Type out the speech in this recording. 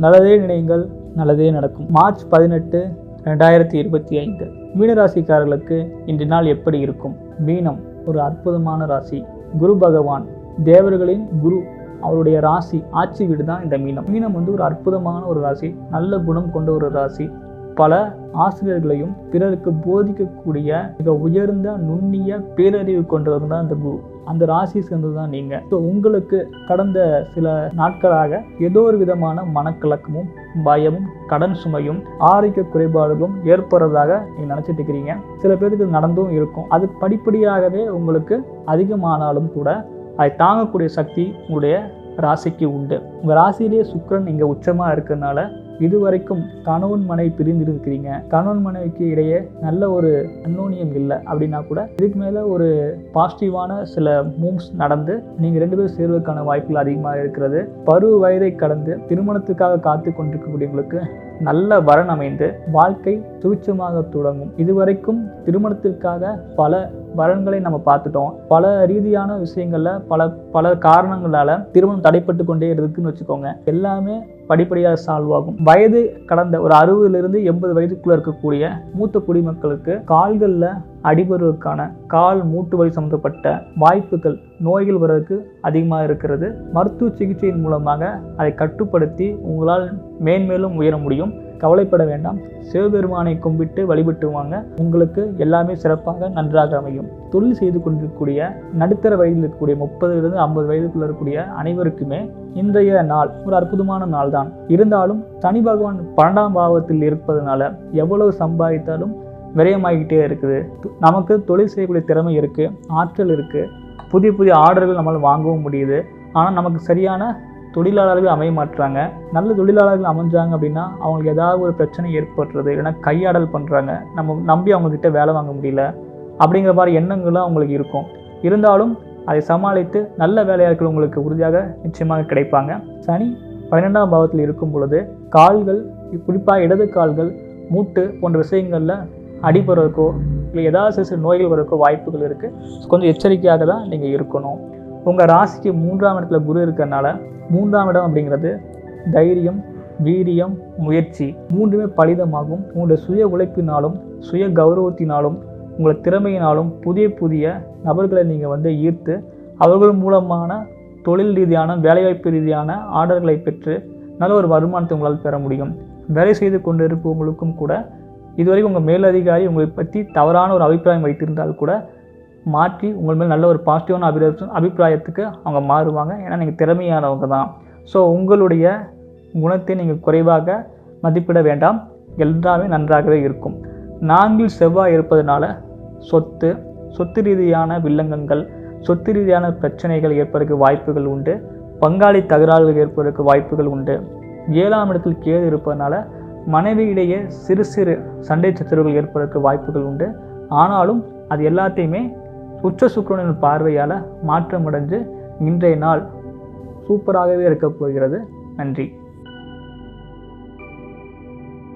நல்லதே நினையுங்கள், நல்லதே நடக்கும். மார்ச் 18, 2025 மீனராசிக்காரர்களுக்கு இன்றைய நாள் எப்படி இருக்கும்? மீனம் ஒரு அற்புதமான ராசி. குரு பகவான் தேவர்களின் குரு, அவருடைய ராசி ஆட்சி வீடு தான் இந்த மீனம். மீனம் ஒரு அற்புதமான ஒரு ராசி, நல்ல குணம் கொண்ட ஒரு ராசி. பல ஆசிரியர்களையும் பிறருக்கு போதிக்கக்கூடிய மிக உயர்ந்த நுண்ணிய பேரறிவு கொண்டவர் தான் இந்த குரு. அந்த ராசி சேர்ந்தது தான் நீங்க. ஸோ உங்களுக்கு கடந்த சில நாட்களாக ஏதோ ஒரு விதமான மனக்கலக்கமும் பயமும் கடன் சுமையும் ஆரோக்கிய குறைபாடுகளும் ஏற்படுறதாக நீங்க நினைச்சிட்டு இருக்கிறீங்க. சில பேருக்கு நடந்தும் இருக்கும். அது படிப்படியாகவே உங்களுக்கு அதிகமானாலும் கூட அதை தாங்கக்கூடிய சக்தி உங்களுடைய ராசிக்கு உண்டு. உங்கள் ராசியிலேயே சுக்கிரன் இங்கே உச்சமாக இருக்கிறதுனால இதுவரைக்கும் கணவன் மனைவி பிரிந்திருக்கிறீங்க, கணவன் மனைவிக்கு இடையே நல்ல ஒரு அன்னோனியம் இல்லை அப்படின்னா கூட இதுக்கு மேலே ஒரு பாசிட்டிவான சில மூவ்ஸ் நடந்து நீங்கள் 2 பேரும் சேர்வதற்கான வாய்ப்புகள் அதிகமாக இருக்கிறது. பருவ வயதை கடந்து திருமணத்துக்காக காத்து கொண்டிருக்கக்கூடியவங்களுக்கு நல்ல வரன் அமைந்து வாழ்க்கை சுவிட்சமாக தொடங்கும். இதுவரைக்கும் திருமணத்திற்காக பல வரன்களை நம்ம பார்த்துட்டோம். பல ரீதியான விஷயங்கள்ல பல காரணங்களால திருமணம் தடைப்பட்டு கொண்டே இருக்குன்னு வச்சுக்கோங்க. எல்லாமே படிப்படியாக சால்வ் ஆகும். வயது கடந்த ஒரு 60 to 80 வயதுக்குள்ள இருக்கக்கூடிய மூத்த குடிமக்களுக்கு கால்களில் அடிபடுவதற்கான கால் மூட்டு வலி சம்பந்தப்பட்ட வாய்ப்புகள், நோய்கள் வர்றதுக்கு அதிகமாக இருக்கிறது. மருத்துவ சிகிச்சையின் மூலமாக அதை கட்டுப்படுத்தி உங்களால் மேன்மேலும் உயர முடியும். கவலைப்பட வேண்டாம். சிவபெருமானை கும்பிட்டு வழிபட்டு வாங்க, உங்களுக்கு எல்லாமே சிறப்பாக நன்றாக அமையும். தொழில் செய்து கொண்டிருக்கக்கூடிய நடுத்தர வயதில் இருக்கக்கூடிய 30 to 50 வயதுக்குள்ள இருக்கக்கூடிய அனைவருக்குமே இன்றைய நாள் ஒரு அற்புதமான நாள் தான். இருந்தாலும் சனி பகவான் 12ஆம் பாவத்தில் இருப்பதனால எவ்வளவு சம்பாதித்தாலும் விரயமாகிட்டே இருக்குது. நமக்கு தொழில் செய்யக்கூடிய திறமை இருக்குது, ஆற்றல் இருக்குது, புதிய ஆர்டர்கள் நம்மளால் வாங்கவும் முடியுது. ஆனால் நமக்கு சரியான தொழிலாளர்கள் அமைய மாட்டுறாங்க. நல்ல தொழிலாளர்கள் அமைஞ்சாங்க அப்படின்னா அவங்களுக்கு ஏதாவது ஒரு பிரச்சனை ஏற்படுறது, இல்லைன்னா கையாடல் பண்ணுறாங்க, நம்ம நம்பி அவங்கக்கிட்ட வேலை வாங்க முடியல அப்படிங்கிற மாதிரி எண்ணங்களும் அவங்களுக்கு இருக்கும். இருந்தாலும் அதை சமாளித்து நல்ல வேலையாட்கள் உங்களுக்கு உறுதியாக நிச்சயமாக கிடைப்பாங்க. சனி 12ஆம் பாவத்தில் இருக்கும் பொழுது கால்கள், குறிப்பாக இடது கால்கள், மூட்டு போன்ற விஷயங்களில் அடிபடுறதுக்கோ இல்லை ஏதாவது சில நோய்கள் வரக்கோ வாய்ப்புகள் இருக்குது. கொஞ்சம் எச்சரிக்கையாக தான் நீங்கள் இருக்கணும். உங்கள் ராசிக்கு 3ஆம் இடத்துல குரு இருக்கிறதுனால 3ஆம் இடம் அப்படிங்கிறது தைரியம், வீரியம், முயற்சி மூன்றுமே பலிதமாகும். உங்களுடைய சுய உழைப்பினாலும் சுய கௌரவத்தினாலும் உங்களை திறமையினாலும் புதிய நபர்களை நீங்கள் ஈர்த்து அவர்கள் மூலமான தொழில் ரீதியான வேலைவாய்ப்பு ரீதியான ஆர்டர்களை பெற்று நல்ல ஒரு வருமானத்தை உங்களால் பெற முடியும். வேலை செய்து கொண்டு இருப்பவங்களுக்கும் கூட இதுவரைக்கும் உங்கள் மேலதிகாரி உங்களை பற்றி தவறான ஒரு அபிப்பிராயம் வைத்திருந்தால் கூட மாற்றி உங்கள் மேல் நல்ல ஒரு பாசிட்டிவான அபிப்பிராயத்துக்கு அவங்க மாறுவாங்க. ஏன்னா நீங்கள் திறமையானவங்க தான். ஸோ உங்களுடைய குணத்தை நீங்கள் குறைவாக மதிப்பிட வேண்டாம், எல்லாமே நன்றாகவே இருக்கும். 4 செவ்வாய் இருப்பதனால சொத்து ரீதியான வில்லங்கங்கள், சொத்து ரீதியான பிரச்சனைகள் ஏற்பதற்கு வாய்ப்புகள் உண்டு. பங்காளி தகராறுகள் ஏற்பதற்கு வாய்ப்புகள் உண்டு. 7ஆம் இடத்தில் கேது இருப்பதனால மனைவியிடையே சிறு சண்டை சச்சரவுகள் ஏற்பதற்கு வாய்ப்புகள் உண்டு. ஆனாலும் அது எல்லாத்தையுமே உச்ச சுக்கிரனின் பார்வையால் மாற்றமடைஞ்சு இன்றைய நாள் சூப்பராகவே இருக்கப் போகிறது. நன்றி.